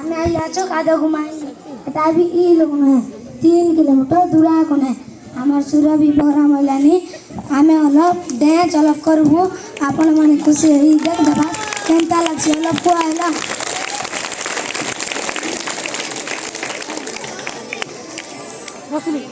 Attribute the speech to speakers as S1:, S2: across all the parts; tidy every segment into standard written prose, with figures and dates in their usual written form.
S1: আমি আইলাছো কাদা ঘুমাই এটা भी ই লোক না 3 কিলোমিটার দূরা কোনে আমার সুরভি বহরা মইলানি আমি অলপ ড্যান্স অলপ করবো আপন মানে খুশি হই দেখ দেবা কেনতা লাগছে অলপ কোয়াইলা বসলি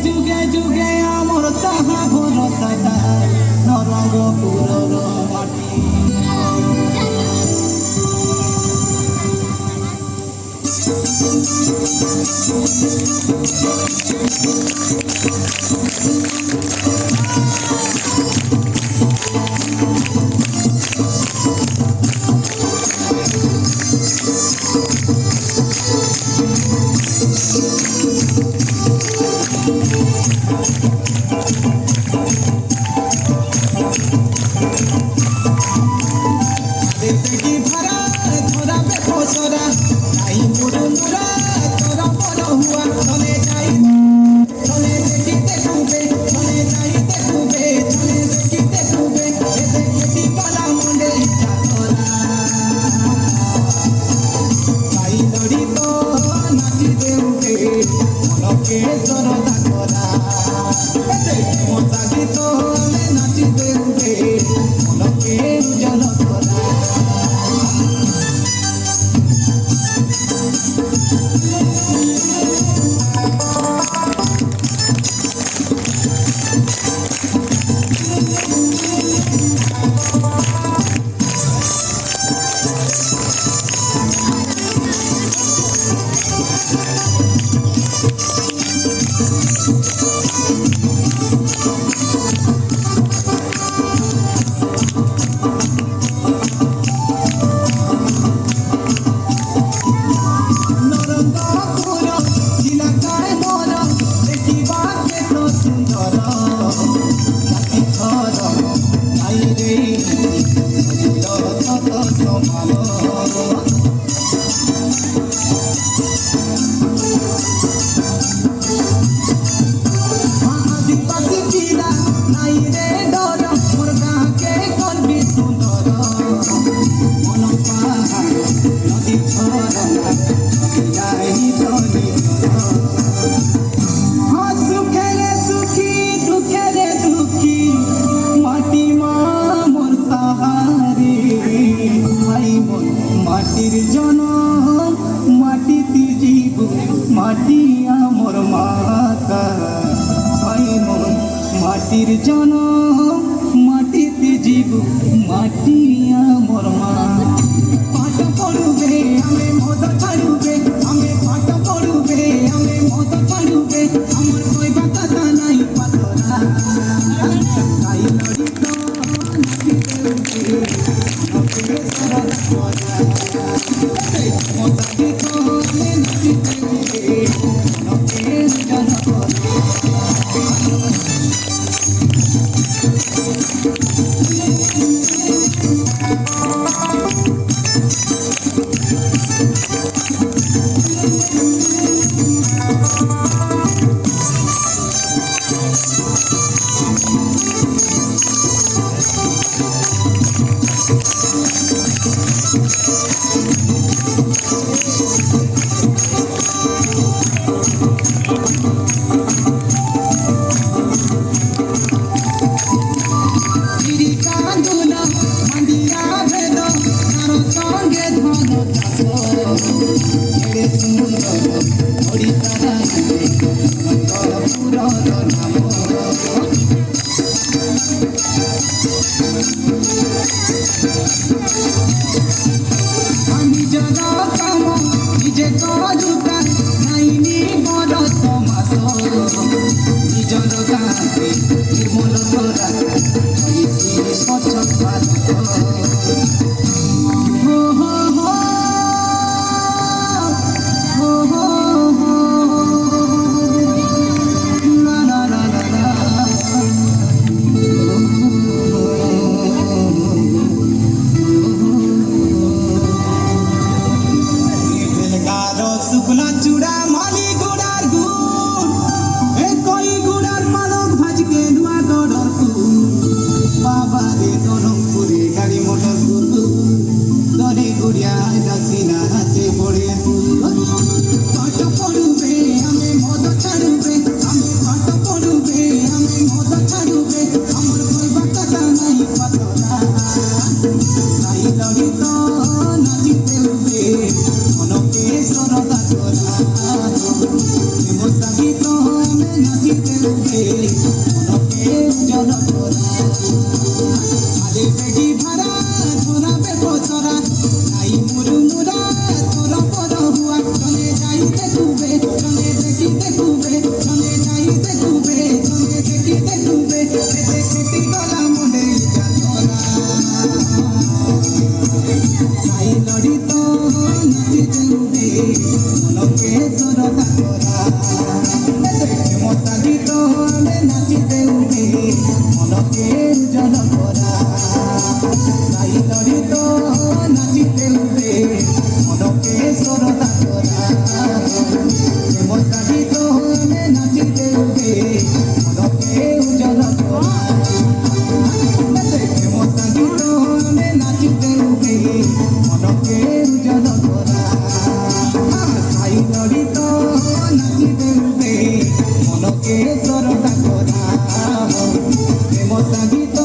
S2: যুগে যুগে আমার চাহা ভরসা নরগ পুরর মাটি মাটির জনম মাটিতে জীব মাটি আমার মাতা ভাই মন মাটির জনম মাটিতে জীব মাটি আমার মা পাঠ পড়ুবে আমি মদ ছাড়ুবে আমি পাঠ পড়ুবে আমি মদ ছাড়ুবে আমার কই বাতা নাই পাতরা তাই লড়িত নাচিতে উঠে নিজর গাতে নির্মল Isi socok bato Ho ho ho Ho ho ho La la la la la শুকনা চূড়া মালি গুড়ার গুড় এ কই গুড়ার পালক ভাজকে নুয়া গড়র ফুল বাবা রে গরম পুরে গাড়ি মোটর গুল দরে গুড়িয়া নাচি না নাচে পড়ে পাট পড়ুবে আমি মদ ছাড়ুবে আমি পাট পড়ুবে আমি মদ ছাড়ুবে আমার কইবা কথা নাই পাতলা নাই লড়িত নাচিতে উবে মনকে সরদা করা প্রেম সাহিত আমি নাচিতে উবে মনকে উজ্জ্বল করা আরে বেগি ভাড়া তোরা বেপসরা নাই মুরু মুরা তোর পর হুয়া চলে যাই দেখুবে চলে দেখি দেখুবে চলে যাই দেখুবে চলে দেখি দেখুবে দেখি গলা মনে যাতরা সাই লড়িত নাচিতে উবে মনকে সরদা করা প্রেম সাহিত আমি নাচিতে উবে মনকে উজ্জ্বল করা সাই লড়িত নাচিতে উবে মনকে সরদা করা প্রেম সাহিত আমি নাচিতে উবে মনকে উজ্জ্বল করা প্রেম সাহিত আমি নাচিতে উবে মনকে উজ্জ্বল করা সাই লড়িত নাচিতে উবে মনকে সরদা করা প্রেম সাহিত